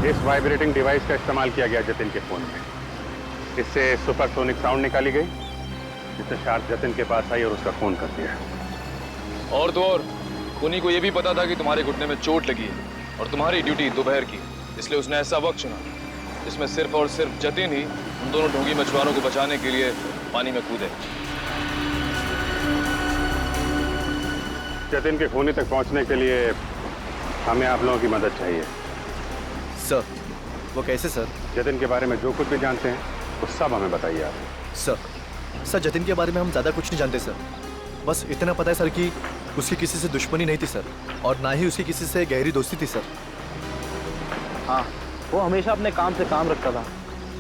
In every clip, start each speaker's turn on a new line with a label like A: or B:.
A: इस vibrating device का इस्तेमाल किया गया जतिन के फोन में। इससे सुपरसोनिक साउंड निकाली गई, जिससे शार्प जतिन के पास आई और उसका खून कर दिया।
B: और तो और खूनी को यह भी पता था कि तुम्हारे घुटने में चोट लगी है और तुम्हारी ड्यूटी दोपहर की, इसलिए उसने ऐसा वक्त चुना जिसमें सिर्फ और सिर्फ जतिन ही उन दोनों ढोंगी मछुआरों को बचाने के लिए पानी में कूदे।
A: जतिन के खूनी तक पहुंचने के लिए हमें आप लोगों की मदद चाहिए।
C: सर, वो कैसे सर?
A: जतिन के बारे में जो कुछ भी जानते हैं वो सब हमें बताइए आप।
C: सर जतिन के बारे में हम ज़्यादा कुछ नहीं जानते सर। बस इतना पता है सर कि उसकी किसी से दुश्मनी नहीं थी सर, और ना ही उसकी किसी से गहरी दोस्ती थी सर।
D: हाँ, वो हमेशा अपने काम से काम रखता था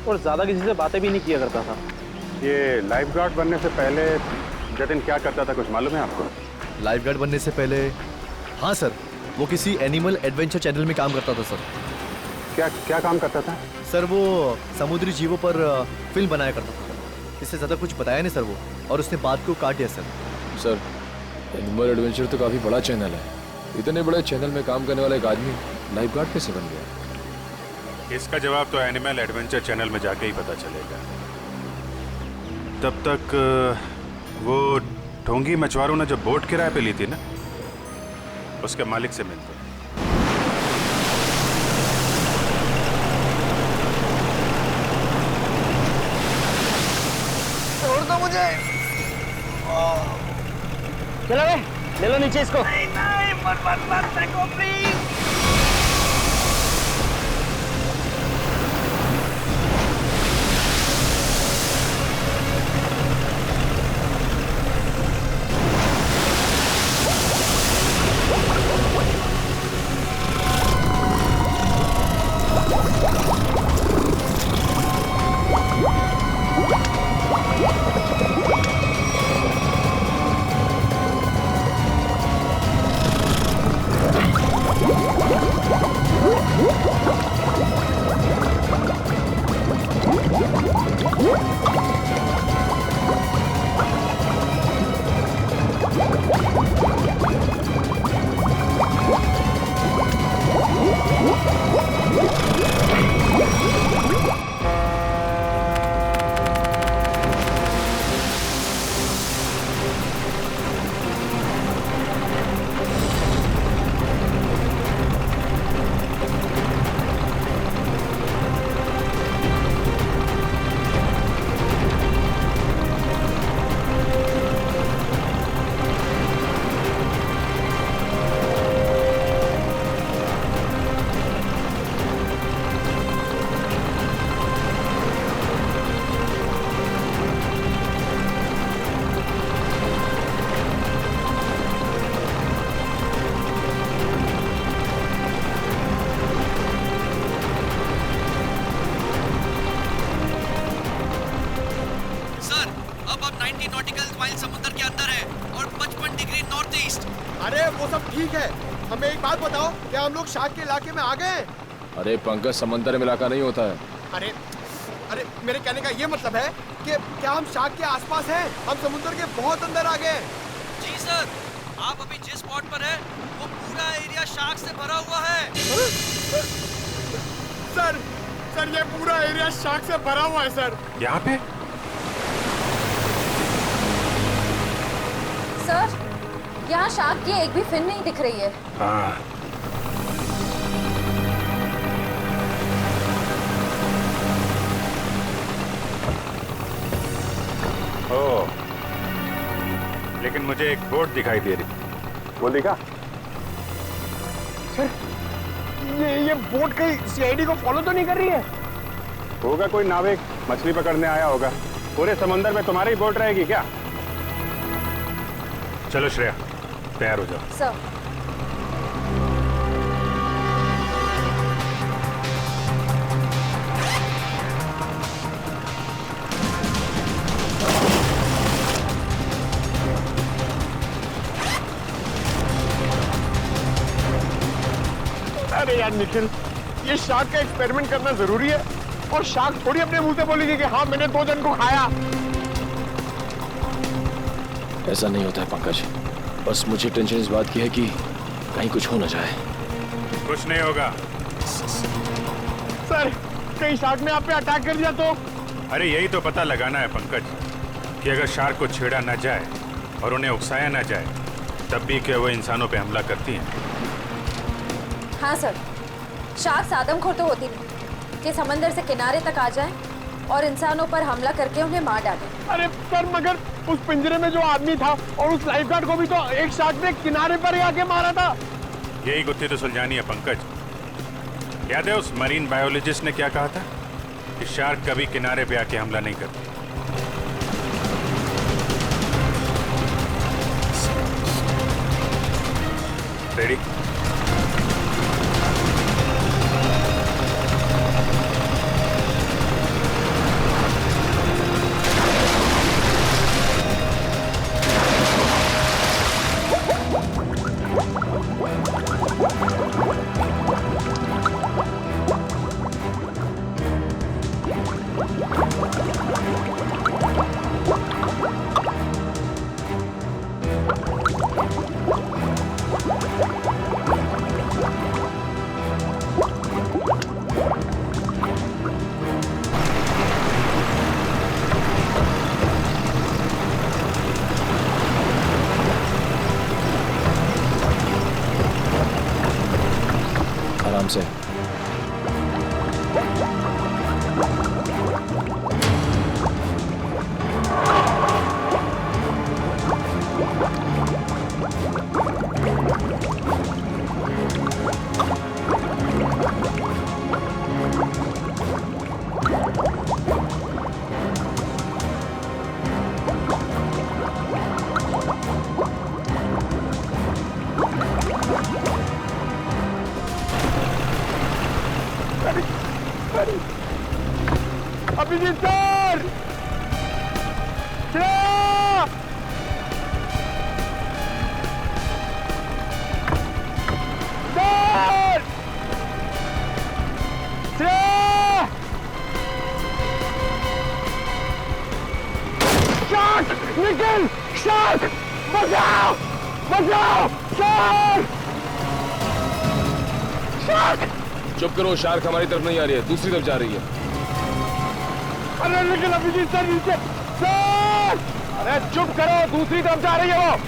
D: और ज़्यादा किसी से बातें भी नहीं किया करता था।
A: ये लाइफ गार्ड बनने से पहले जतिन क्या करता था, कुछ मालूम है आपको?
C: लाइफ गार्ड बनने से पहले, हाँ सर, वो किसी एनिमल एडवेंचर चैनल में काम करता था सर।
A: क्या काम करता था?
C: सर वो समुद्री जीवों पर फिल्म बनाया करता था। इससे ज़्यादा कुछ बताया नहीं सर वो, और उसने बात को काट दिया सर।
B: सर, एनिमल एडवेंचर तो काफी बड़ा चैनल है। इतने बड़े चैनल में काम करने वाला एक आदमी लाइफ गार्ड कैसे बन गया?
A: इसका जवाब तो एनिमल एडवेंचर चैनल में जाके ही पता चलेगा। तब तक वो ढोंगी मछुआरों ने जो बोट किराए पे ली थी ना, उसके मालिक से मिलते हैं।
D: छोड़ दो मुझे। चलो ले लो नीचे इसको। नहीं नहीं, मत फेंको प्लीज।
E: हमें एक बात बताओ, क्या हम लोग शार्क के इलाके में आ गए?
B: अरे पंकज, समंदर में इलाका नहीं होता है।
E: अरे मेरे कहने का ये मतलब है कि क्या हम शार्क के आसपास हैं? हम समुद्र के बहुत अंदर आ गए।
F: जी सर, आप अभी जिस स्पॉट पर हैं, वो पूरा एरिया शार्क से भरा हुआ है।
E: सर ये पूरा एरिया शार्क से भरा हुआ है सर।
A: यहाँ पे?
G: सर, यहाँ शार्क की एक भी फिन नहीं दिख रही है।
A: हाँ। ओह, लेकिन मुझे एक बोट दिखाई दे रही। वो दिखा?
E: सर, ये बोट कहीं सीआईडी को फॉलो तो नहीं कर रही है?
A: होगा कोई नाविक मछली पकड़ने आया होगा। पूरे समंदर में तुम्हारी बोट रहेगी क्या? चलो श्रेया, तैयार हो जाओ।
G: सर।
E: अरे यार निखिल, ये शार्क का एक्सपेरिमेंट करना जरूरी है, और शार्क थोड़ी अपने मुंह से बोलेगी कि हाँ मैंने 2 जन को खाया।
B: ऐसा नहीं होता है पंकज, बस मुझे टेंशन इस बात की है कि कहीं कुछ हो ना जाए।
A: कुछ नहीं होगा।
E: सर कहीं शार्क ने आप पे अटैक कर दिया तो?
A: अरे यही तो पता लगाना है पंकज कि अगर शार्क को छेड़ा ना जाए और उन्हें उकसाया ना जाए तब भी क्या वो इंसानों पे हमला करती हैं?
G: हाँ सर, शार्क्स आदमखोर तो होती नहीं कि समंदर से किनारे तक आ जाएं और इंसानों पर हमला करके उन्हें मार डालें।
E: अरे सर मगर उस पिंजरे में जो आदमी था और उस लाइफगार्ड को भी तो एक शार्क ने किनारे पर ही आके मारा था।
A: यही गुत्थी तो सुलझानी है पंकज। याद है उस मरीन बायोलॉजिस्ट ने क्या कहा था कि शार्क कभी किनारे पे आके हमला नहीं करती। रेडी?
D: आराम से।
E: Abhijeet sir! Shreya! Sir! Shreya! Shark! निकल! शार्क! बचाओ! बचाओ! शार्क! शार्क!
B: चुप करो, शार्क हमारी तरफ नहीं आ रही है, दूसरी तरफ जा रही है।
E: अरे लेकिन अभिजीत सर नीचे! सर! अरे चुप करो, दूसरी तरफ जा रही है वो।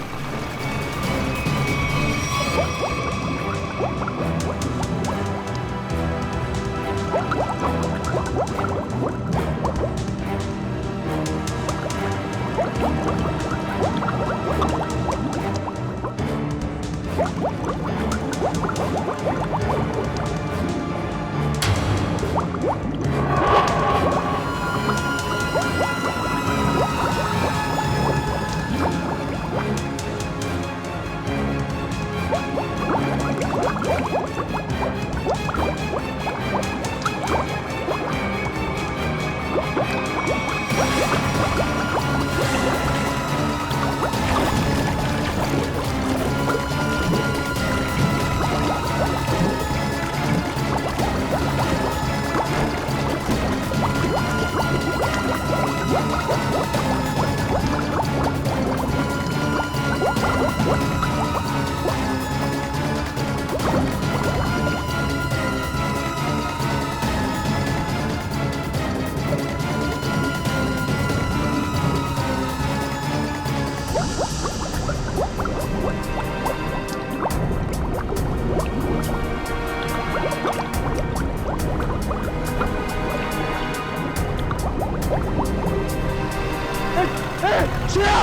E: श्रेया!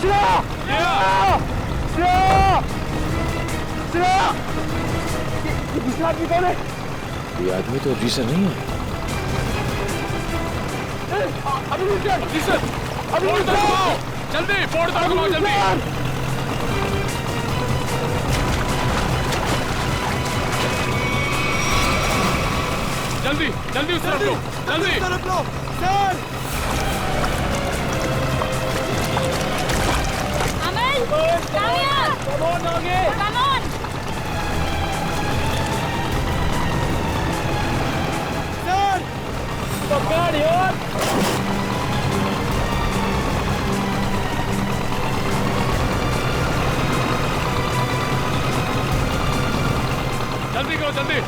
E: श्रेया! श्रेया! श्रेया! ये दूसरा आदमी कौन है?
B: ये आदमी तो अभी से नहीं है।
E: अभी सर! अभी
B: जल्दी फोड़ दो, घुमाओ जल्दी। जल्दी जल्दी उस तरफ लो, जल्दी
E: तरफ लो, सर!
G: अमन, कामयाब!
E: Come on, आगे!
G: Come on!
E: सर! पकड़ यार!
B: जल्दी करो, जल्दी।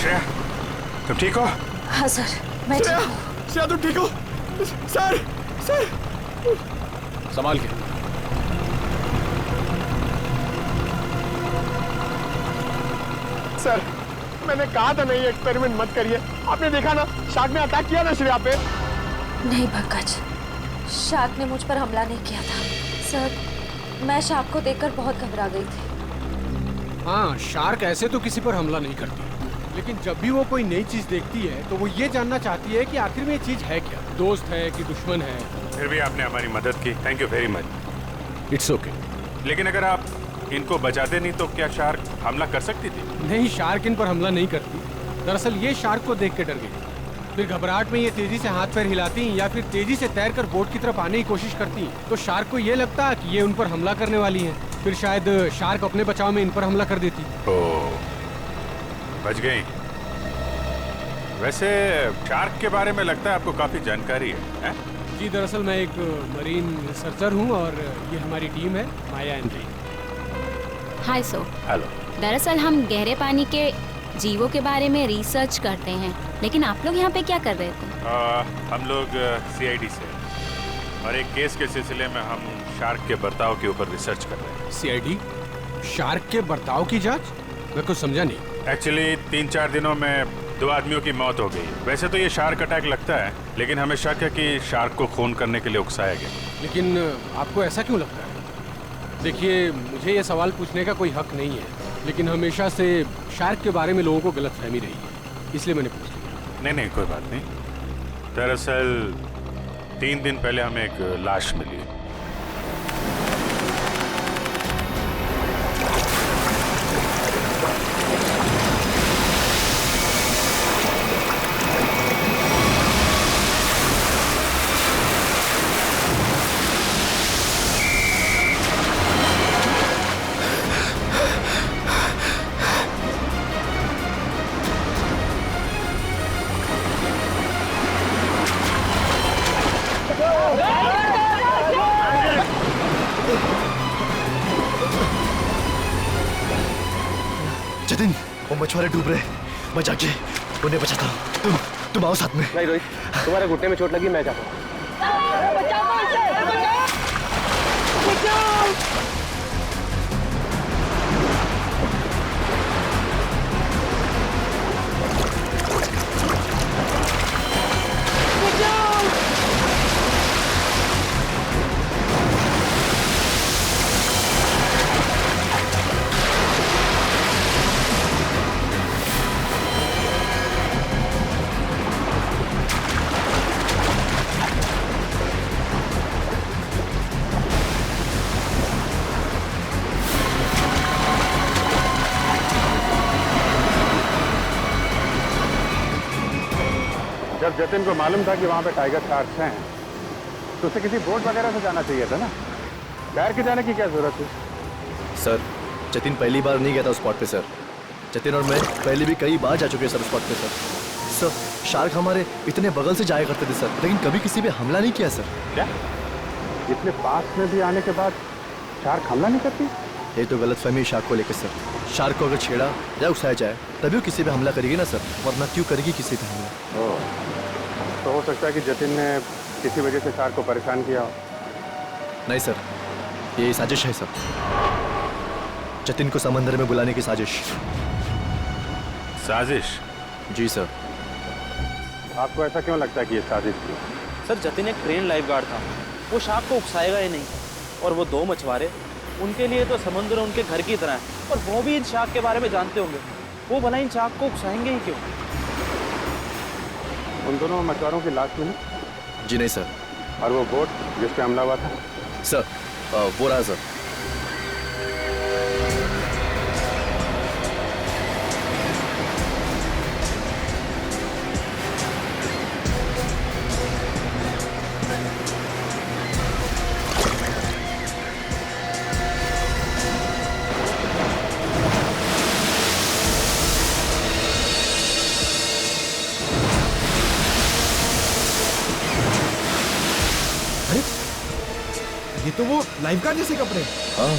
A: श्रेया, तुम ठीक हो?
G: हाँ सर, मैं ठीक हूँ।
E: श्रेया तुम ठीक हो? सर सर
B: संभाल के।
E: सर मैंने कहा था नहीं एक्सपेरिमेंट मत करिए। आपने देखा ना शार्क ने अटैक किया ना श्रेया पे।
G: नहीं पंकज, शार्क ने मुझ पर हमला नहीं किया था। सर मैं शार्क को देखकर बहुत घबरा गई थी।
H: हाँ, शार्क ऐसे तो किसी पर हमला नहीं करती, लेकिन जब भी वो कोई नई चीज देखती है तो वो ये जानना चाहती है कि आखिर में ये चीज है क्या, दोस्त है कि दुश्मन है।
A: फिर भी आपने हमारी मदद की, thank you very much.
H: It's okay.
A: लेकिन अगर आप इनको बचाते नहीं तो क्या शार्क हमला कर सकती थी?
H: नहीं, शार्क इन पर हमला नहीं करती। दरअसल ये शार्क को देख के डर गई, फिर घबराहट में ये तेजी से हाथ पैर हिलाती या फिर तेजी से तैरकर बोट की तरफ आने की कोशिश करती, तो शार्क को ये लगता कि ये उन पर हमला करने वाली है। फिर शायद शार्क अपने बचाव में इन पर हमला कर देती।
A: ओह, बच गई। वैसे शार्क के बारे में लगता है आपको काफी जानकारी है?
H: जी दरअसल मैं एक मरीन रिसर्चर हूँ और ये हमारी टीम है, माया and re.
I: Hi so.
A: Hello.
I: दरअसल हम गहरे पानी के जीवों के बारे में रिसर्च करते हैं, लेकिन आप लोग यहाँ पे क्या कर रहे थे?
A: हम लोग CID से और एक केस के सिलसिले में हम शार्क के बर्ताव के ऊपर रिसर्च कर रहे हैं।
H: CID? शार्क के बर्ताव की जांच? मैं कुछ समझा नहीं।
A: एक्चुअली 3-4 दिनों में 2 आदमियों की मौत हो गई। वैसे तो ये शार्क अटैक लगता है, लेकिन हमें शक है कि शार्क को खून करने के लिए उकसाया गया।
H: लेकिन आपको ऐसा क्यों लगता है? देखिए, मुझे ये सवाल पूछने का कोई हक नहीं है, लेकिन हमेशा से शार्क के बारे में लोगों को गलतफहमी रही है, इसलिए मैंने पूछ लिया।
A: नहीं, कोई बात नहीं। दरअसल 3 दिन पहले हमें एक लाश मिली।
C: जतिन, वो मछुआरे डूब रहे, मैं जाके उन्हें बचाता हूँ। तुम आओ साथ में।
D: नहीं रोहित, तुम्हारे घुटने में चोट लगी, मैं जाता हूँ।
E: जब जतिन को मालूम था कि वहाँ पे टाइगर शार्क्स हैं, तो उसे किसी बोट वगैरह से जाना चाहिए था ना। तैर के जाने की क्या जरूरत थी?
C: सर, जतिन पहली बार नहीं गया था उस स्पॉट पे सर। जतिन और मैं पहले भी कई बार जा चुके हैं सर उस स्पॉट पे सर। सर, शार्क हमारे इतने बगल से जाया करते थे सर, लेकिन कभी किसी पे हमला नहीं किया सर।
E: क्या इतने पास में भी आने के बाद शार्क हमला नहीं करती?
C: ये तो गलतफहमी शार्क को लेकर सर। शार्क को अगर छेड़ा या उकसाया जाए तभी वो किसी पे हमला करेगी ना सर, वरना क्यों करेगी किसी पे हमला?
E: ओह, तो हो सकता है कि जतिन ने किसी वजह से शार्क को परेशान किया हो।
C: नहीं सर, ये साजिश है सर। जतिन को समंदर में बुलाने की साजिश।
A: साजिश?
C: जी सर।
E: आपको ऐसा क्यों लगता है कि ये साजिश थी?
D: सर, जतिन एक ट्रेन लाइफ गार्ड था, वो शार्क को उकसाएगा ही नहीं। और वो 2 मछुआरे, उनके लिए तो समुद्र उनके घर की तरह है, और वो भी इन शार्क के बारे में जानते होंगे। वो भला इन शार्क को उकसाएंगे ही क्यों?
E: उन दोनों मछुआरों की लाश मिली?
C: जी नहीं सर।
E: और वो बोट जिस पे हमला हुआ था?
C: सर, वो रहा सर।
H: ये तो वो लाइफगार्ड जैसे कपड़े।
B: हाँ,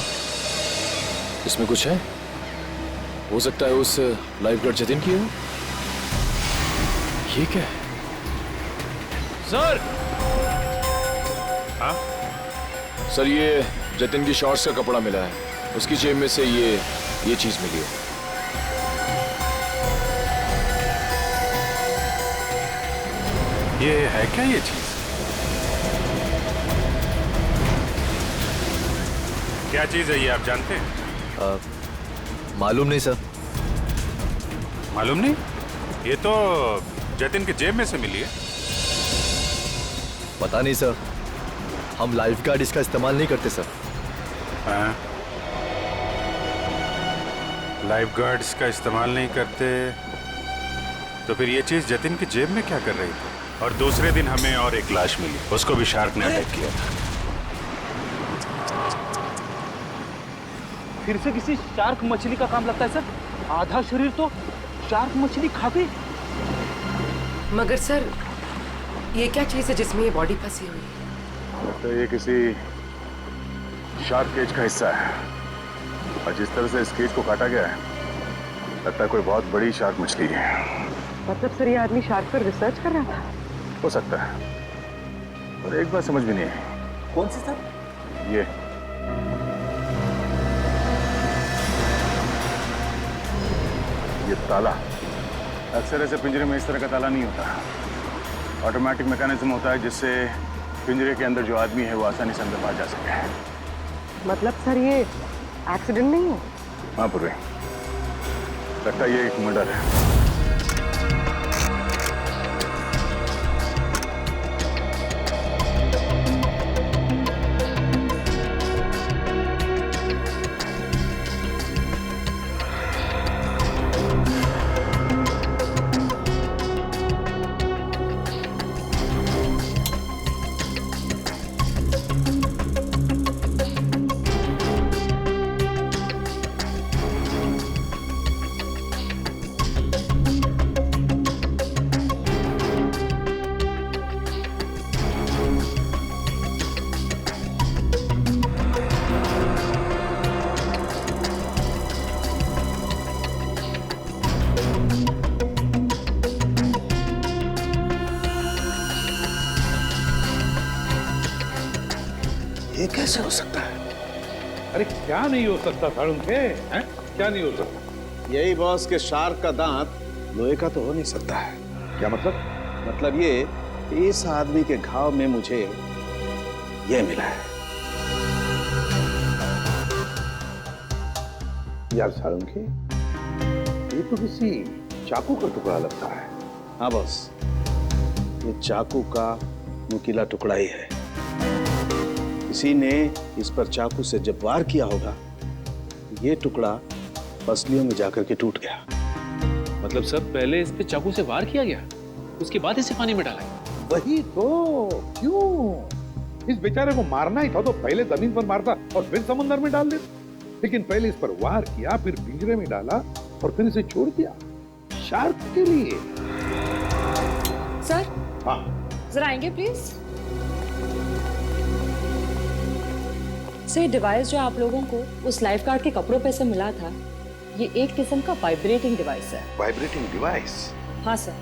B: इसमें कुछ है। हो सकता है उस लाइफगार्ड जतिन की हो।
C: ये क्या है?
B: सर
A: हाँ?
B: सर ये जतिन की शॉर्ट्स का कपड़ा मिला है, उसकी जेब में से ये चीज मिली है।
A: ये है क्या ये चीज? क्या चीज है ये, आप जानते हैं?
C: मालूम नहीं सर।
A: मालूम नहीं? ये तो जतिन की जेब में से मिली है।
C: पता नहीं सर, हम लाइफ गार्ड इसका इस्तेमाल नहीं करते सर।
A: हाँ? लाइफ गार्ड्स का इस्तेमाल नहीं करते तो फिर ये चीज जतिन की जेब में क्या कर रही थी? और दूसरे दिन हमें और एक लाश मिली, उसको भी शार्क ने अटैक किया था।
D: फिर से किसी शार्क मछली का काम लगता है सर। आधा शरीर तो शार्क मछली खा गई।
J: मगर सर ये क्या चीज है जिसमें ये बॉडी फंसी हुई है?
K: तो ये किसी शार्क केज का हिस्सा है और जिस तरह से इस केज को काटा गया है लगता है कोई बहुत बड़ी शार्क मछली है।
J: मतलब सर ये आदमी शार्क पर रिसर्च कर रहा था?
K: हो सकता है, और एक बात समझ भी नहीं है।
D: कौन सी सर?
K: ये ताला अक्सर ऐसे पिंजरे में इस तरह का ताला नहीं होता। ऑटोमेटिक मैकेनिज्म होता है जिससे पिंजरे के अंदर जो आदमी है वो आसानी से अंदर बाहर जा सके।
J: मतलब सर ये एक्सीडेंट नहीं है?
K: हाँ पूर्वी, लगता है ये एक मर्डर है।
L: ये कैसे हो सकता है?
M: अरे क्या नहीं हो सकता साळुंखे, हैं? क्या नहीं हो सकता?
L: यही बॉस के शार्क का दांत लोहे का तो हो नहीं सकता है।
M: क्या मतलब?
L: मतलब ये इस आदमी के घाव में मुझे ये मिला है।
M: यार साळुंखे, ये तो किसी चाकू का टुकड़ा लगता है।
L: हाँ बॉस, ये चाकू का नुकीला टुकड़ा ही है। किसी ने इस पर चाकू से जब वार किया होगा, ये टुकड़ा पसलियों में जाकर के टूट गया।
N: मतलब सर पहले इस पे चाकू से वार किया गया, उसके बाद इसे पानी में डाला गया?
M: वही तो, क्यों? इस बेचारे को मारना ही था तो पहले जमीन पर मारता और फिर समुद्र में डाल देता। लेकिन पहले इस पर वार किया, फिर पिंजरे में डाला और फिर इसे छोड़ दिया शार्क के लिए।
O: सर
M: हाँ
O: जरा आएंगे प्लीज। सर डिवाइस जो आप लोगों को उस लाइफ गार्ड के कपड़ों पे से मिला था, ये एक किस्म का वाइब्रेटिंग डिवाइस है।
M: Vibrating device?
O: हाँ सर,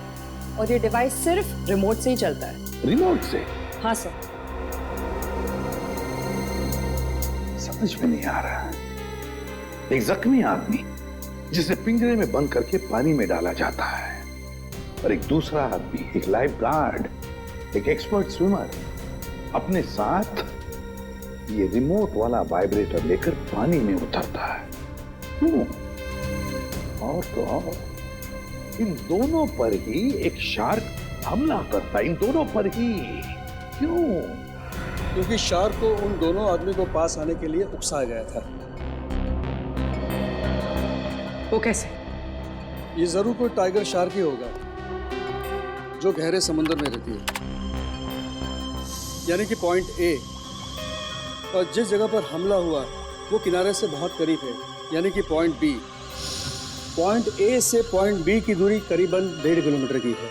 O: और ये डिवाइस सिर्फ रिमोट से ही चलता है।
M: रिमोट से?
O: हाँ सर।
M: समझ में नहीं आ रहा। एक जख्मी आदमी जिसे पिंजरे में बंद करके पानी में डाला जाता है, और एक दूसरा आदमी, एक लाइफ गार्ड, एक एक्सपर्ट स्विमर, अपने साथ ये रिमोट वाला वाइब्रेटर लेकर पानी में उतरता है। क्यों? और तो और, इन दोनों पर ही एक शार्क हमला करता है, इन दोनों पर ही। क्यों?
P: क्योंकि शार्क को उन दोनों आदमी को पास आने के लिए उकसाया गया था।
J: वो कैसे?
P: ये जरूर कोई टाइगर शार्क ही होगा जो गहरे समुद्र में रहती है, यानी कि पॉइंट ए। और जिस जगह पर हमला हुआ वो किनारे से बहुत करीब है, यानी कि पॉइंट बी। पॉइंट ए से पॉइंट बी की दूरी करीबन 1.5 किलोमीटर की है।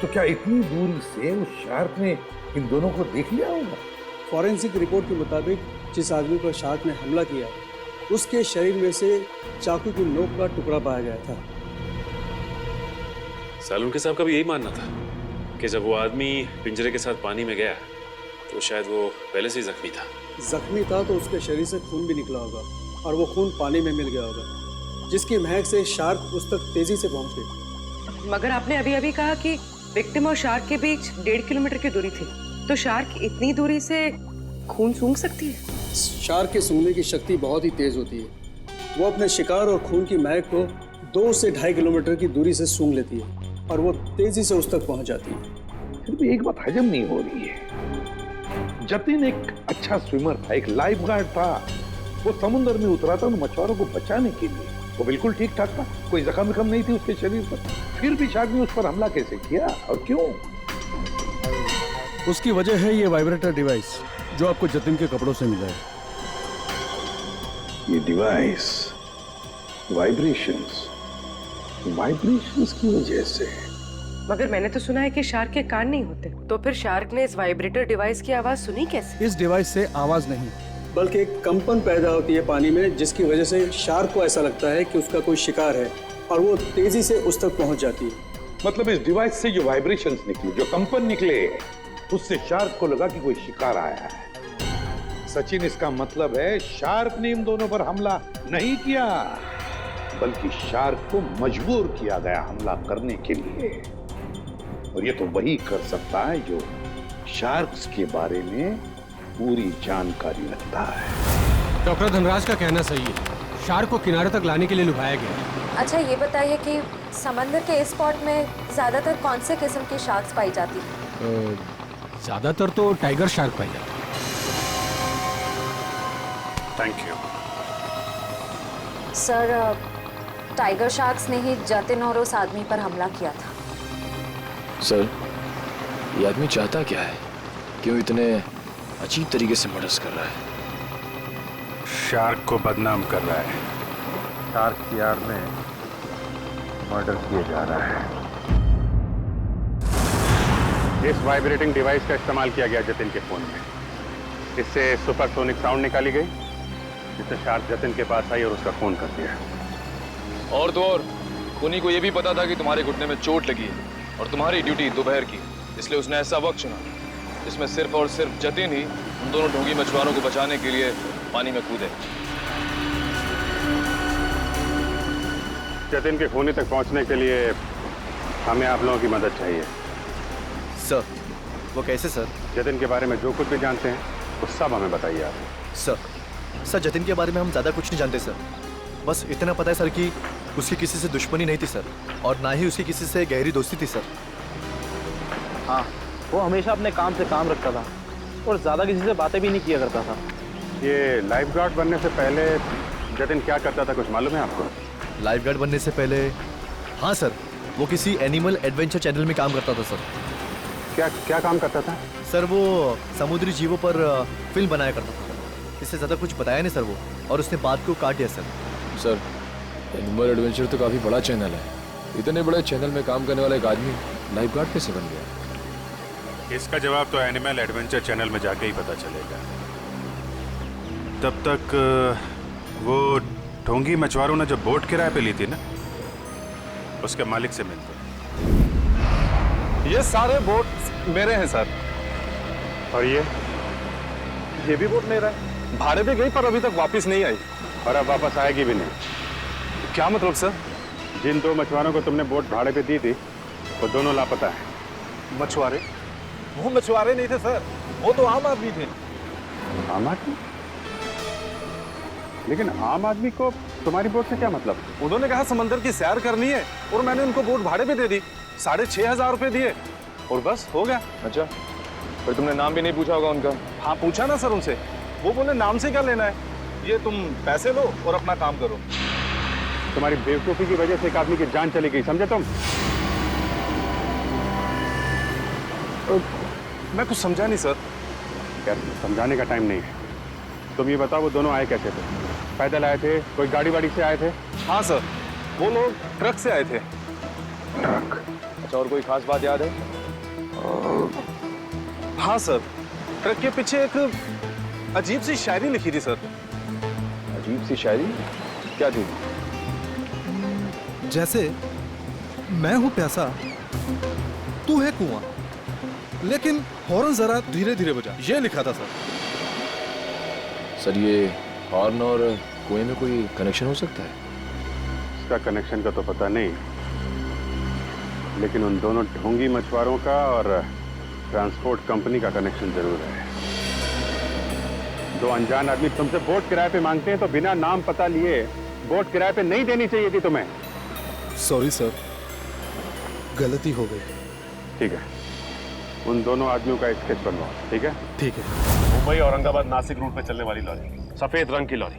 M: तो क्या इतनी दूरी से उस शार्क ने इन दोनों को देख लिया होगा?
P: फॉरेंसिक रिपोर्ट के मुताबिक जिस आदमी पर शार्क ने हमला किया, उसके शरीर में से चाकू की नोक का टुकड़ा पाया गया था।
N: सालुंके साहब का भी यही मानना था कि जब वो आदमी पिंजरे के साथ पानी में गया तो शायद वो पहले से ही जख्मी था।
P: जख्मी था तो उसके शरीर से खून भी निकला होगा और वो खून पानी में मिल गया होगा, जिसकी महक से शार्क उस तक तेजी से पहुंच गई।
J: मगर आपने अभी अभी कहा कि विक्टिम और शार्क के बीच 1.5 किलोमीटर की दूरी थी, तो शार्क इतनी दूरी से खून सूंघ सकती है?
P: शार्क के सूंघने की शक्ति बहुत ही तेज होती है। वो अपने शिकार और खून की महक को 2 से 2.5 किलोमीटर की दूरी से सूंघ लेती है और वो तेजी से उस तक पहुंच जाती है।
M: फिर भी एक बात हजम नहीं हो रही है। जतिन एक अच्छा स्विमर था, एक लाइफ गार्ड था। वो समुद्र में उतरा था उन मछुआरों को बचाने के लिए। वो बिल्कुल ठीक ठाक था, कोई जख्म विख्म नहीं थी उसके शरीर पर। फिर भी शार्क ने उस पर हमला कैसे किया और क्यों?
P: उसकी वजह है ये वाइब्रेटर डिवाइस जो आपको जतिन के कपड़ों से मिला है।
M: ये डिवाइस वाइब्रेशंस की वजह से।
J: मगर मैंने तो सुना है कि शार्क के कान नहीं होते, तो फिर शार्क ने इस वाइब्रेटर डिवाइस की आवाज सुनी कैसे?
P: इस डिवाइस से आवाज नहीं बल्कि एक कंपन पैदा होती है पानी में, जिसकी वजह से शार्क को ऐसा लगता है कि उसका कोई शिकार है और वो तेजी से उस तक पहुंच जाती है।
M: मतलब इस डिवाइस से जो वाइब्रेशंस निकले, जो कंपन निकले, उससे शार्क को लगा कि कोई शिकार आया है। सचिन, इसका मतलब है शार्क ने इन दोनों पर हमला नहीं किया, बल्कि शार्क को मजबूर किया गया हमला करने के लिए। और ये तो वही कर सकता है जो शार्क्स के बारे में पूरी जानकारी रखता है।
H: डॉक्टर धनराज का कहना सही है, शार्क को किनारे तक लाने के लिए लुभाया गया।
G: अच्छा ये बताइए कि समंदर के इस स्पॉट में ज्यादातर कौन से किस्म की शार्क्स पाई जाती है?
H: ज्यादातर तो टाइगर शार्क पाई जाती है।
A: Thank you
G: sir, tiger sharks ने ही जतिन और उस आदमी पर हमला किया था।
Q: सर, ये आदमी चाहता क्या है? क्यों इतने अजीब तरीके से मर्डर कर रहा है?
A: शार्क को बदनाम कर रहा है।
K: शार्क की आड़ में मर्डर किया जा रहा है। इस वाइब्रेटिंग डिवाइस का इस्तेमाल किया गया जतिन के फोन में। इससे सुपरसोनिक साउंड निकाली गई, जिससे शार्क जतिन के पास आई और उसका खून कर दिया।
B: और तो और खूनी को यह भी पता था कि तुम्हारे घुटने में चोट लगी है और तुम्हारी ड्यूटी दोपहर की, इसलिए उसने ऐसा वक्त चुना जिसमें सिर्फ और सिर्फ जतिन ही उन दोनों ढोंगी मछुआरों को बचाने के लिए पानी में कूदे।
K: जतिन के खूनी तक पहुंचने के लिए हमें आप लोगों की मदद चाहिए।
C: सर, वो कैसे सर?
K: जतिन के बारे में जो कुछ भी जानते हैं वो सब हमें बताइए आप।
C: सर जतिन के बारे में हम ज़्यादा कुछ नहीं जानते सर। बस इतना पता है सर कि उसकी किसी से दुश्मनी नहीं थी सर, और ना ही उसकी किसी से गहरी दोस्ती थी सर।
D: हाँ, वो हमेशा अपने काम से काम रखता था और ज़्यादा किसी से बातें भी नहीं किया करता था।
K: ये लाइफ गार्ड बनने से पहले जतिन क्या करता था, कुछ मालूम है आपको?
C: लाइफ गार्ड बनने से पहले? हाँ सर, वो किसी एनिमल एडवेंचर चैनल में काम करता था सर।
K: क्या काम करता था?
C: सर वो समुद्री जीवों पर फिल्म बनाया करता था। इससे ज़्यादा कुछ बताया नहीं सर वो, और उसने बात को काट दिया सर।
Q: सर, एनिमल एडवेंचर तो काफ़ी बड़ा चैनल है। इतने बड़े चैनल में काम करने वाला एक आदमी लाइफ गार्ड कैसे बन गया?
A: इसका जवाब तो एनिमल एडवेंचर चैनल में जाके ही पता चलेगा। तब तक वो ढोंगी मछुआरों ने जब बोट किराए पे ली थी ना, उसके मालिक से मिलते।
E: ये सारे बोट मेरे हैं सर।
K: और
E: ये भी बोट मेरा है। भाड़े पे गई पर अभी तक वापस नहीं आई,
K: और अब वापस आएगी भी नहीं।
E: क्या मतलब सर?
K: जिन 2 मछुआरों को तुमने बोट भाड़े पे दी थी वो दोनों लापता है।
E: मछुआरे? वो मछुआरे नहीं थे सर, वो तो आम आदमी थे।
K: आम आदमी? लेकिन आम आदमी को तुम्हारी बोट से क्या मतलब?
E: उन्होंने कहा समंदर की सैर करनी है और मैंने उनको बोट भाड़े पे दे दी। 6,500 रुपए दिए और बस हो गया।
B: अच्छा, फिर तुमने नाम भी नहीं पूछा होगा उनका?
E: हाँ पूछा ना सर उनसे, वो बोले नाम से क्या लेना है, ये तुम पैसे लो और अपना काम करो।
K: तुम्हारी बेवकूफी की वजह से एक आदमी की जान चली गई, समझे तुम?
E: मैं कुछ समझा नहीं सर।
K: यार समझाने का टाइम नहीं है। तुम ये बताओ वो दोनों आए कैसे थे? पैदल आए थे, कोई गाड़ी वाड़ी से आए थे?
E: हाँ सर, वो लोग ट्रक से आए थे।
K: ट्रक?
B: अच्छा, और कोई खास बात याद है?
E: हाँ सर, ट्रक के पीछे एक अजीब सी शायरी लिखी थी सर।
B: अजीब सी शायरी? क्या थी?
R: जैसे मैं हूं प्यासा तू है कुआं, लेकिन हॉर्न जरा धीरे धीरे बजा, ये लिखा था सर।
Q: सर ये हॉर्न और कुएं में कोई कनेक्शन हो सकता है?
A: इसका कनेक्शन का तो पता नहीं, लेकिन उन दोनों ढोंगी मछुआरों का और ट्रांसपोर्ट कंपनी का कनेक्शन जरूर है। दो अनजान आदमी तुमसे बोट किराए पे मांगते हैं तो बिना नाम पता लिए बोट किराए पे नहीं देनी चाहिए थी तुम्हें।
R: सॉरी सर, गलती हो गई।
A: ठीक है, उन दोनों आदमियों का स्केच बनवाओ। ठीक है?
R: ठीक है।
N: मुंबई औरंगाबाद नासिक रूट पे चलने वाली लॉरी, सफेद रंग की लॉरी,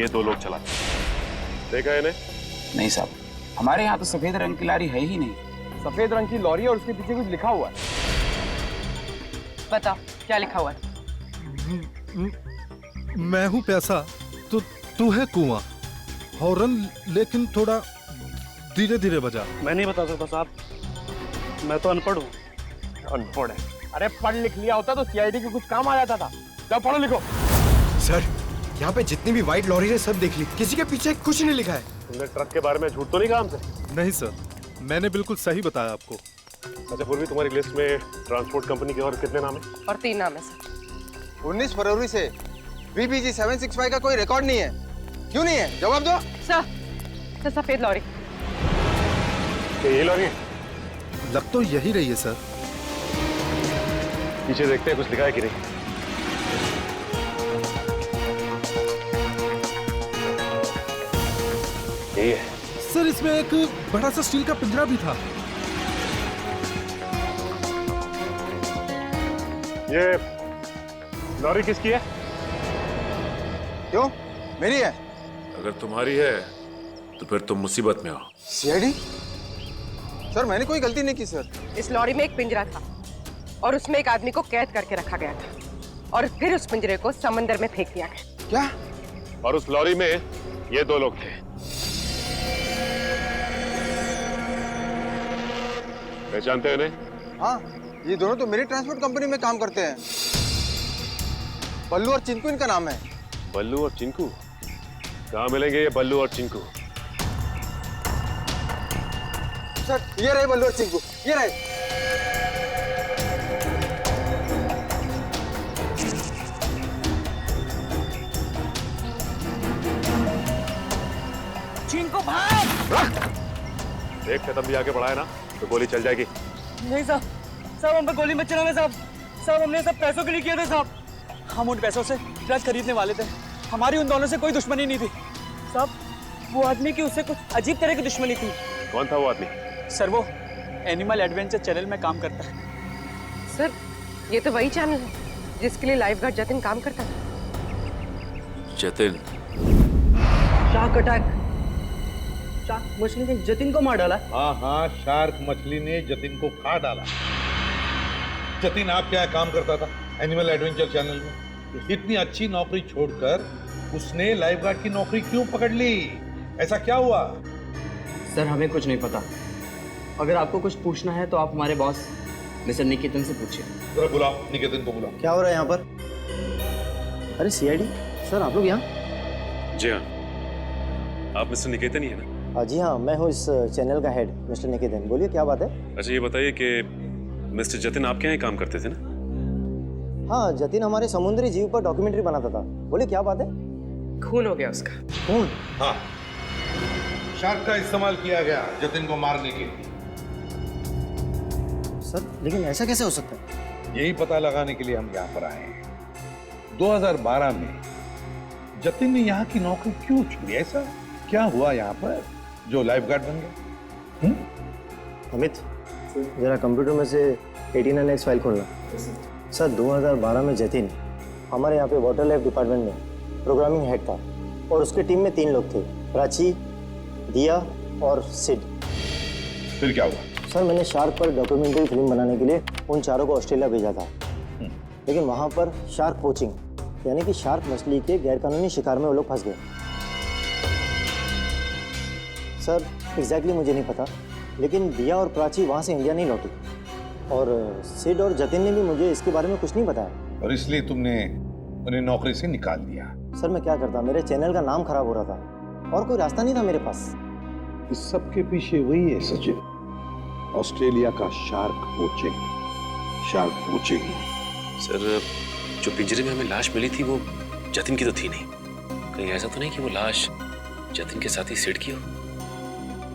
N: ये दो लोग चलाते हैं। देखा है इन्हें?
S: नहीं साहब, हमारे यहाँ तो सफेद रंग की लॉरी है ही नहीं।
E: सफेद रंग की लॉरी और उसके पीछे कुछ लिखा हुआ है।
J: बताओ क्या लिखा हुआ है?
R: मैं हूँ पैसा, तो तू है कुआं। हॉर्न लेकिन थोड़ा धीरे धीरे बजा।
D: मैं नहीं बता सकता साहब, मैं तो अनपढ़ हूँ।
E: अनपढ़ है? अरे पढ़ लिख लिया होता तो सीआईडी के कुछ काम आ जाता था। क्या पढ़ो लिखो।
T: सर यहाँ पे जितनी भी व्हाइट लॉरी है सब देख ली, किसी के पीछे कुछ नहीं लिखा है।
N: तुमने ट्रक के बारे में झूठ तो नहीं कहा हमसे?
R: नहीं सर, मैंने बिल्कुल सही बताया आपको।
N: अच्छा पूर्वी, तुम्हारी लिस्ट में ट्रांसपोर्ट कंपनी के और कितने नाम है?
J: और 3 नाम है सर।
U: 19 फरवरी से VPG 765 का कोई रिकॉर्ड नहीं है। क्यों नहीं है? जवाब दो।
J: सर सफेद लॉरी।
N: ये लॉरी है?
R: लग तो यही रही है सर।
N: पीछे देखते हैं कुछ लिखा है कि नहीं। यही है
R: सर, इसमें एक बड़ा सा स्टील का पिंजरा भी था।
N: ये लॉरी किसकी है?
U: क्यों? मेरी है।
N: अगर तुम्हारी है तो फिर तुम मुसीबत में हो।
U: सीआईडी? सर मैंने कोई गलती नहीं की सर।
J: इस लॉरी में एक पिंजरा था और उसमें एक आदमी को कैद करके रखा गया था और फिर उस पिंजरे को समंदर में फेंक दिया गया।
U: क्या?
N: और उस लॉरी में ये दो लोग थे। पहचानते हो इन्हें?
U: हाँ, ये दोनों तो मेरी ट्रांसपोर्ट कंपनी में काम करते हैं। बल्लू और चिंकू इनका नाम है।
N: बल्लू और चिंकू? कहाँ मिलेंगे ये बल्लू और चिंकू?
U: सर ये रहे बल्लू और चिंकू, ये रहे।
J: चिंकू भाग!
N: एक कदम भी आगे बढ़ाए ना तो गोली चल जाएगी।
D: नहीं साहब, साहब हम पे गोली मत चलाना साहब। साहब हमने सब पैसों के लिए किया था साहब। हम उन पैसों से ट्रक खरीदने वाले थे, हमारी उन दोनों से कोई दुश्मनी नहीं थी साहब। वो आदमी की उससे कुछ अजीब तरह की दुश्मनी थी।
N: कौन था वो आदमी?
D: सर वो एनिमल एडवेंचर चैनल में काम करता है।
J: सर ये तो वही चैनल है जिसके लिए लाइफ गार्ड जतिन काम करता था।
N: जतिन?
D: शार्क अटैक, शार्क मछली ने जतिन को मार डाला।
M: हाँ, शार्क मछली ने जतिन को खा डाला। जतिन आप क्या काम करता था एनिमल एडवेंचर चैनल में? इतनी अच्छी नौकरी छोड़कर उसने लाइफ गार्ड की नौकरी क्यों पकड़ ली? ऐसा क्या हुआ?
V: सर हमें कुछ नहीं पता। अगर आपको कुछ पूछना है तो आप हमारे बॉस मिस्टर निकेतन से पूछिए।
M: जरा बुलाओ, निकेतन को बुलाओ।
C: क्या हो रहा है यहाँ पर? अरे सीआईडी सर, आप लोग यहाँ?
N: जी हाँ, आप मिस्टर निकेतन ही है ना?
C: जी हाँ, मैं हूँ इस चैनल का हेड मिस्टर निकेतन। बोलिए क्या बात है?
N: अच्छा ये बताइए कि मिस्टर जतिन आपके यहाँ काम करते थे ना?
C: हाँ, जतिन हमारे समुद्री जीव पर डॉक्यूमेंट्री बनाता था। बोलिए क्या बात है?
J: खून हो गया उसका।
C: खून?
M: हाँ, शार्क का इस्तेमाल किया गया जतिन को मारने के लिए।
C: सर लेकिन ऐसा कैसे हो सकता है?
M: यही पता लगाने के लिए हम यहाँ पर आए हैं। 2012 में जतिन ने यहाँ की नौकरी क्यों छोड़ी? ऐसा क्या हुआ यहाँ पर जो लाइफ गार्ड बन गया?
C: अमित जरा कंप्यूटर में से 89X फाइल खोलना। सर 2012 में जतिन हमारे यहाँ पे वाटर लाइफ डिपार्टमेंट में प्रोग्रामिंग हेड था और उसके टीम में 3 लोग थे, प्राची, दिया और सिड।
M: फिर क्या हुआ?
C: सर मैंने शार्क पर डॉक्यूमेंट्री फिल्म बनाने के लिए उन चारों को ऑस्ट्रेलिया भेजा था, लेकिन वहाँ पर शार्क पोचिंग यानी कि शार्क मछली के गैरकानूनी शिकार में वो लोग फंस गए। सर एग्जैक्टली मुझे नहीं पता, लेकिन दिया और प्राची वहाँ से इंडिया नहीं लौटी और सिड और जतिन ने भी मुझे इसके बारे में कुछ नहीं बताया।
M: और इसलिए तुमने उन्हें नौकरी से निकाल दिया?
C: सर मैं क्या करता, मेरे चैनल का नाम खराब हो रहा था और कोई रास्ता नहीं था मेरे पास।
M: इस सब के पीछे वही है सचिन, ऑस्ट्रेलिया का shark poaching. Shark poaching.
F: Sir, जो पिंजरे में हमें लाश मिली थी वो जतिन की तो थी नहीं। कहीं ऐसा तो नहीं कि वो लाश जतिन के साथ ही सिड की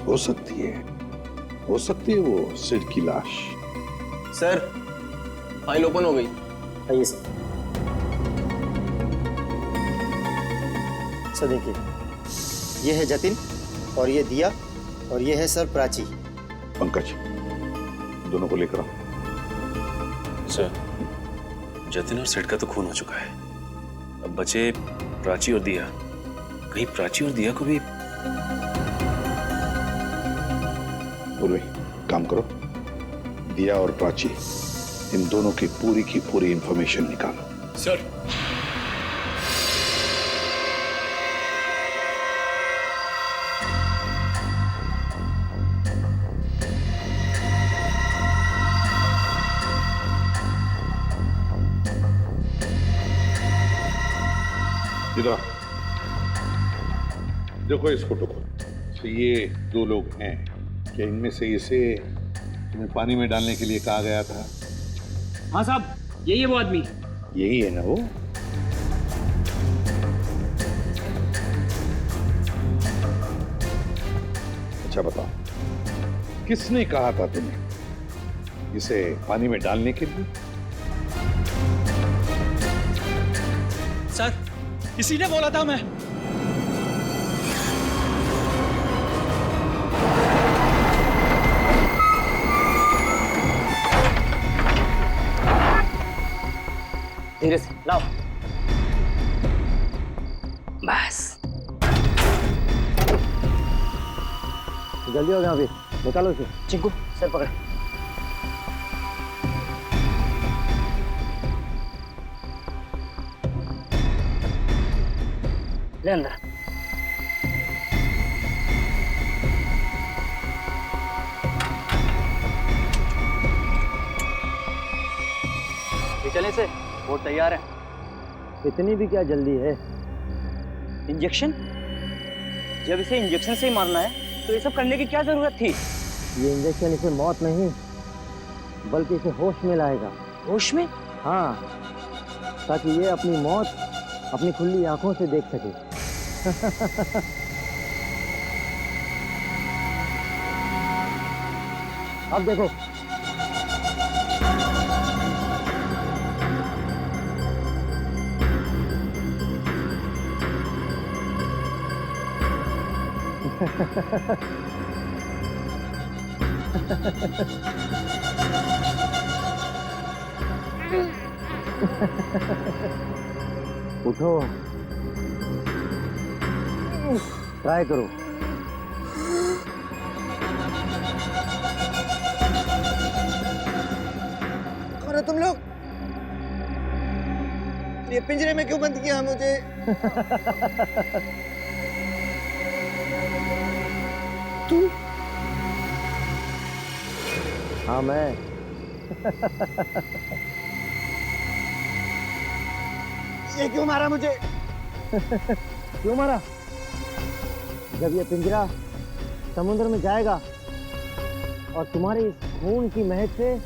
M: हो सकती है वो सिड की लाश।
V: सर, फाइल ओपन हो गई।
I: आइए सर। सर देखिए, ये है जतिन और ये दिया और ये है सर प्राची।
M: पंकज, दोनों को लेकर आओ।
F: सर, जतिन और सिड का तो खून हो चुका है। अब बचे प्राची और दिया। कहीं प्राची और दिया को भी।
M: पूर्वी, काम करो। दिया और प्राची, इन दोनों की पूरी इंफॉर्मेशन निकालो।
F: सर।
M: इधर देखो इस फोटो को। तो ये दो लोग हैं। क्या इनमें से इसे तुम्हें पानी में डालने के लिए कहा गया था?
V: हाँ साहब, यही है वो आदमी।
M: यही है ना वो? अच्छा बताओ, किसने कहा था तुम्हें इसे पानी में डालने के लिए?
V: सर, इसी ने बोला था। मैं
I: धीरे से लाओ।
V: बस
I: जल्दी हो गया, अभी निकालो इसे। चिंकू, सर पकड़। ले अंदर।
V: ये चले से, वो तैयार है।
I: इतनी भी क्या जल्दी है?
V: इंजेक्शन? जब इसे इंजेक्शन से ही मारना है तो ये सब करने की क्या जरूरत थी?
I: ये इंजेक्शन इसे मौत नहीं बल्कि इसे होश में लाएगा।
V: होश में?
I: हाँ, ताकि ये अपनी मौत अपनी खुली आंखों से देख सके। अब देखो। उठो, ट्राई करो।
U: कौन हो तुम लोग? ये पिंजरे में क्यों बंद किया मुझे?
I: तू? हाँ, मैं।
U: ये क्यों मारा मुझे?
I: क्यों मारा? जब ये पिंजरा समुद्र में जाएगा और तुम्हारी इस खून की महक से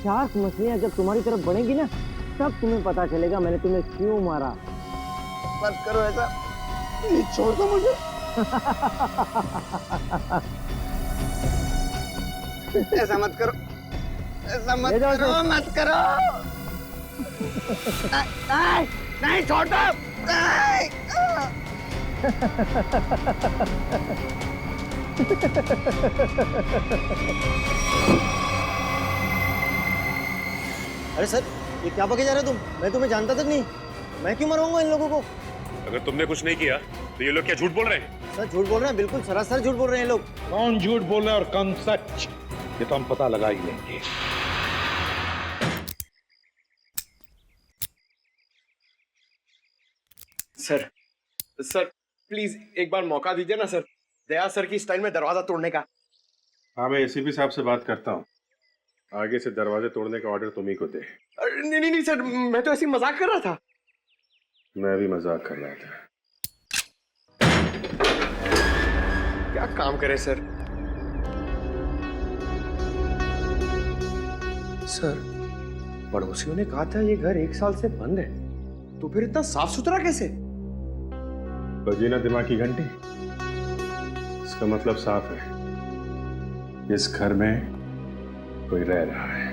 I: शार्क मछलियां जब तुम्हारी तरफ बढ़ेंगी ना, तब तुम्हें पता चलेगा मैंने तुम्हें क्यों मारा।
U: मत करो ऐसा, छोड़ दो मुझे। ऐसा मत करो, ऐसा मत करो, मत करो। नहीं, नहीं, छोड़ दो। नहीं।
I: अरे सर, ये क्या बके जा रहे हो तुम? मैं तुम्हें जानता तक नहीं। मैं क्यों मरवाऊंगा इन लोगों को?
N: अगर तुमने कुछ नहीं किया तो ये लोग क्या झूठ बोल रहे हैं?
I: सर झूठ बोल रहे हैं, बिल्कुल सरासर झूठ बोल रहे हैं लोग।
M: कौन झूठ बोल रहा है और कौन सच, ये तो हम पता लगा ही लेंगे।
E: सर, प्लीज एक बार मौका दीजिए ना सर। दया सर की स्टाइल में दरवाजा तोड़ने का।
A: हाँ, मैं एसीपी साहब से बात करता हूँ। आगे से दरवाजे तोड़ने का ऑर्डर तुम ही को दे।
E: नहीं नहीं नहीं सर, मैं तो ऐसे ही मजाक कर रहा था।
A: मैं भी मजाक कर रहा था।
E: क्या काम करे सर?
T: सर, पड़ोसियों ने कहा था ये घर 1 साल से बंद है, तो फिर इतना साफ सुथरा कैसे?
K: बजी ना दिमाग की घंटी। इसका मतलब साफ है, इस घर में कोई रह रहा है।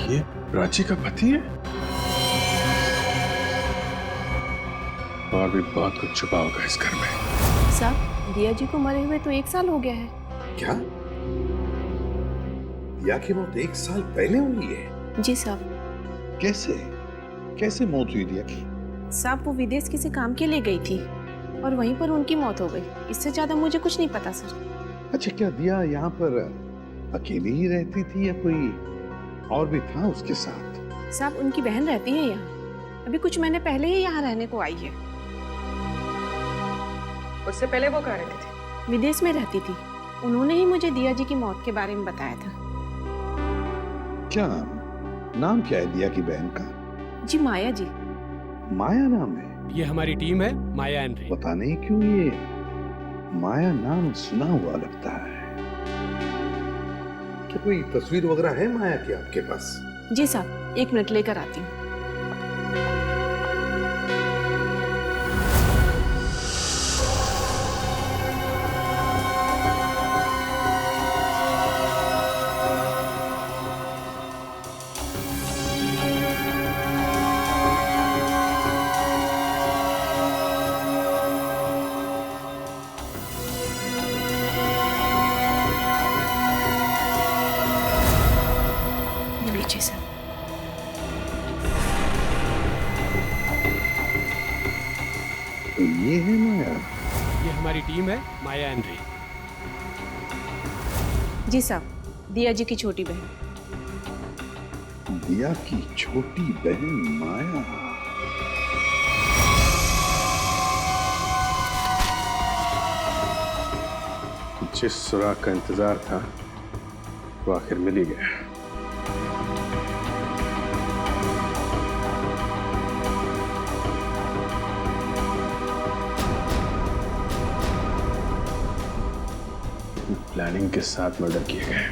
K: ये प्राची का पति है? और भी बहुत कुछ छुपा होगा इस घर में।
L: साहब, दिया जी को मरे हुए तो 1 साल हो गया है।
M: क्या? दिया की मौत 1 साल पहले हुई है?
L: जी साहब।
M: कैसे? कैसे मौत हुई दिया की?
L: साहब, वो विदेश किसी काम के लिए गई थी और वहीं पर उनकी मौत हो गई। इससे ज्यादा मुझे कुछ नहीं पता सर।
M: अच्छा, क्या दिया यहाँ पर अकेली ही रहती थी या कोई और भी था उसके साथ?
L: साहब, उनकी बहन रहती है यहाँ। अभी कुछ महीने पहले ही यहाँ रहने को आई है।
J: उससे पहले वो कहाँ रहती थी?
L: विदेश में रहती थी। उन्होंने ही मुझे दिया जी की मौत के बारे में बताया था।
M: क्या नाम क्या है दिया की बहन का?
L: जी माया जी।
M: माया नाम है?
H: ये हमारी टीम है, माया एंड रे।
M: पता नहीं क्यों ये माया नाम सुना हुआ लगता है। क्या कोई तस्वीर वगैरह है माया की आपके पास?
L: जी साहब, 1 मिनट लेकर आती हूँ।
M: तो ये है माया?
H: ये हमारी टीम है, माया एंड रे।
L: जी साहब, दिया जी की छोटी बहन।
M: दिया की छोटी बहन माया।
K: जिस सुराग का इंतजार था वो आखिर मिल ही गया। प्लानिंग के साथ मर्डर किए गए।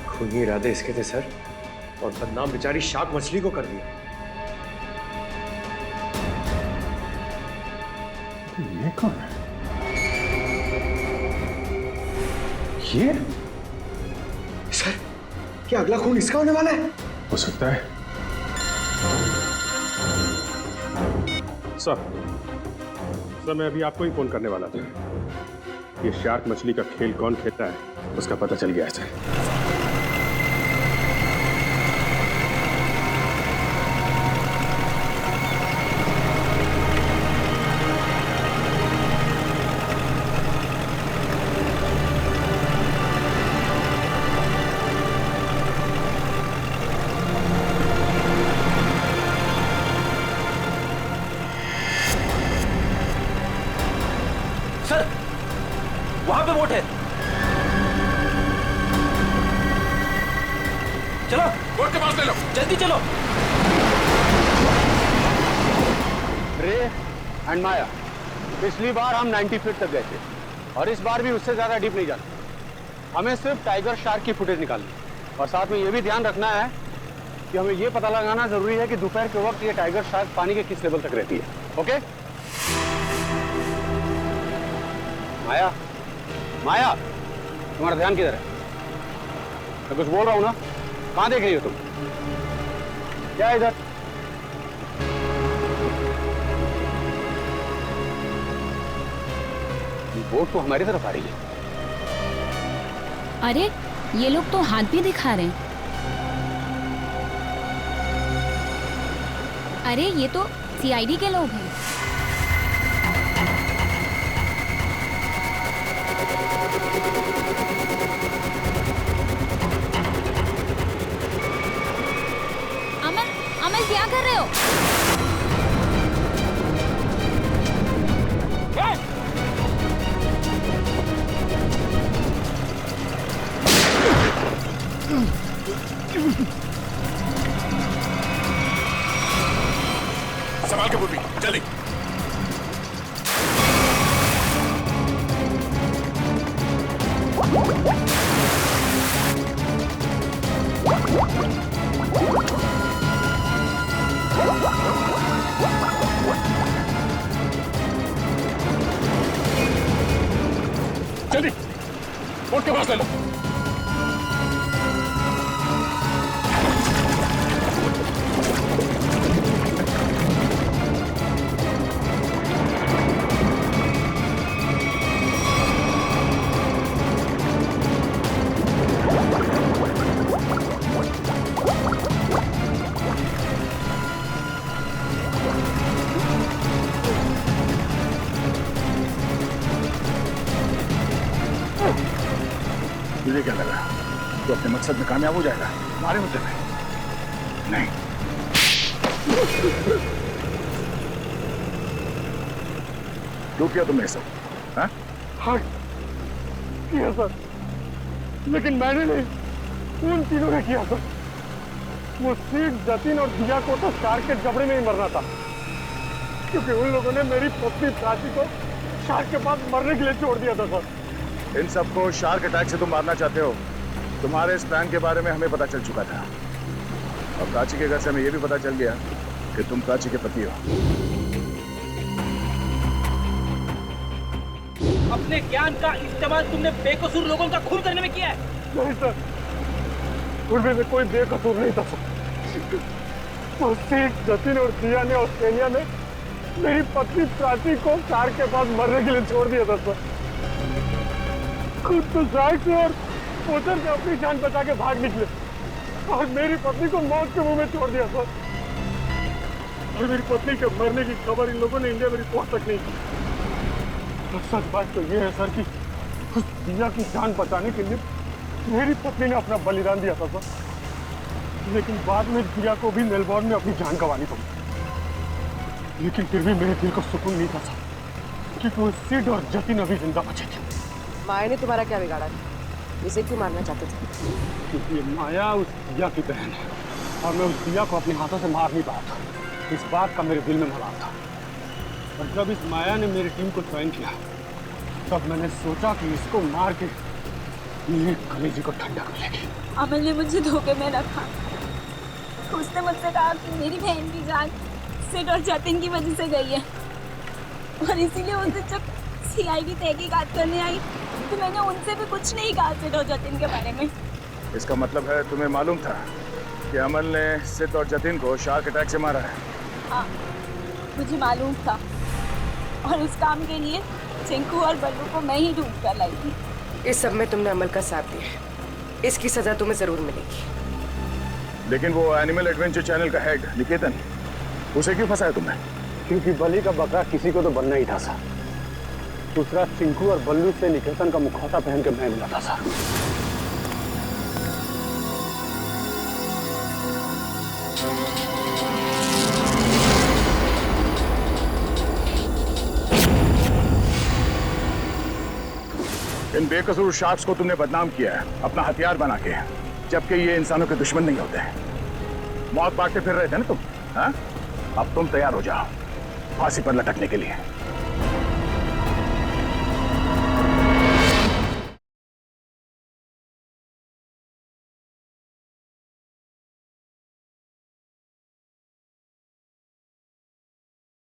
T: खूनी इरादे इसके थे सर, और बदनाम बेचारी शार्क मछली को कर दिया।
K: ये कौन है? ये?
T: सर, क्या अगला खून इसका होने वाला है?
K: हो सकता है। सर, मैं अभी आपको ही फोन करने वाला था। ये शार्क मछली का खेल कौन खेलता है उसका पता चल गया है सर।
D: वहां पे बोट है। चलो बोट के पास ले लो, जल्दी चलो।
U: रे एंड माया, पिछली बार हम 90 फीट तक गए थे और इस बार भी उससे ज्यादा डीप नहीं जाना। हमें सिर्फ टाइगर शार्क की फुटेज निकालनी और साथ में ये भी ध्यान रखना है कि हमें ये पता लगाना जरूरी है कि दोपहर के वक्त ये टाइगर शार्क पानी के किस लेवल तक रहती है। ओके माया, माया तुम्हारा ध्यान किधर है? मैं कुछ बोल रहा हूं ना, कहां देख रही हो तुम? क्या है इधर? बोट तो हमारी तरफ आ रही है।
O: अरे ये लोग तो हाथ भी दिखा रहे हैं। अरे ये तो सीआईडी के लोग हैं। अमन, अमन क्या कर रहे हो?
N: जल्दी बोट के पास ले लो।
K: तुझे क्या लगा तो अपने मकसद में कामयाब हो जाएगा? हमारे मुद्दे में नहीं। क्यों किया तुमने सब? हाँ?
E: हाँ किया सर, लेकिन मैंने नहीं, उन तीनों ने किया सर। वो सीट, जतिन और दिया को तो शार्क के जबड़े में ही मरना था, क्योंकि उन लोगों ने मेरी पत्नी प्राची को शार्क के पास मरने के लिए छोड़ दिया था सर।
K: इन सबको शार्क अटैक से तुम मारना चाहते हो? तुम्हारे इस प्लान के बारे में हमें पता चल चुका था, और प्राची के घर से हमें यह भी पता चल गया कि तुम प्राची के पति हो।
D: अपने ज्ञान का इस्तेमाल तुमने बेकसूर लोगों का खून करने में किया है।
E: नहीं सर, उनमें से कोई बेकसूर नहीं था सर। तो सीट, जतिन और दिया ने ऑस्ट्रेलिया में मेरी पत्नी प्राची को शार्क के पास मरने के लिए छोड़ दिया था सर। खुद तो शार्क से और उधर से अपनी जान बचा के भाग निकले और मेरी पत्नी को मौत के मुंह में छोड़ दिया सर। और मेरी पत्नी के मरने की खबर इन लोगों ने इंडिया में रिपोर्ट तक नहीं की। और सच बात तो ये है सर कि उस दिया की जान बचाने के लिए मेरी पत्नी ने अपना बलिदान दिया था सर, लेकिन बाद में दिया को भी मेलबोर्न में अपनी जान गंवानी पड़ी। लेकिन फिर भी मेरे दिल को सुकून नहीं था सर, क्योंकि वो सिड और जतिन अभी जिंदा बचे थे।
J: माया ने तुम्हारा क्या बिगाड़ा था? इसे क्यों मारना चाहते थे?
E: क्योंकि माया उस दिया की बहन है और मैं उस दिया को अपने हाथों से मार नहीं पाया था। इस बात का मेरे दिल में मलाल था। और जब इस माया ने मेरी टीम को ज्वाइन किया, तब मैंने सोचा कि इसको मार के मेरे कलेजे को ठंडा कर लेगी।
O: अमल ने मुझे धोखे में रखा। उसने मुझसे कहा कि मेरी बहन की जान सिड और जतिन की वजह से गई है, और इसीलिए उसे जब सीआईडी तहकीकात करने आई तो मैंने उनसे भी कुछ नहीं कहा सिड और जतिन के बारे में।
K: इसका मतलब है तुम्हें मालूम था कि अमल ने सिड और जतिन को शार्क अटैक से मारा है?
O: हाँ, मुझे मालूम था, और इस काम के लिए चिंकू और बल्लू को मैं ही ढूंढ कर लाई थी।
J: इस सब में तुमने अमल का साथ दिया है, इसकी सजा तुम्हें जरूर मिलेगी।
K: लेकिन वो एनिमल एडवेंचर चैनल का हेड निकेतन, उसे क्यों फंसाया तुमने?
E: क्योंकि बलि का बकरा किसी को तो बनना ही था सर। दूसरा, चिंकू और बल्लू से निकेतन का मुखौटा पहन के मैं मिला था सर।
K: इन बेकसूर शार्क्स को तुमने बदनाम किया है अपना हथियार बना के, जबकि ये इंसानों के दुश्मन नहीं होते। मौत बांटते फिर रहे थे ना तुम, हाँ? अब तुम तैयार हो जाओ फांसी पर लटकने के लिए।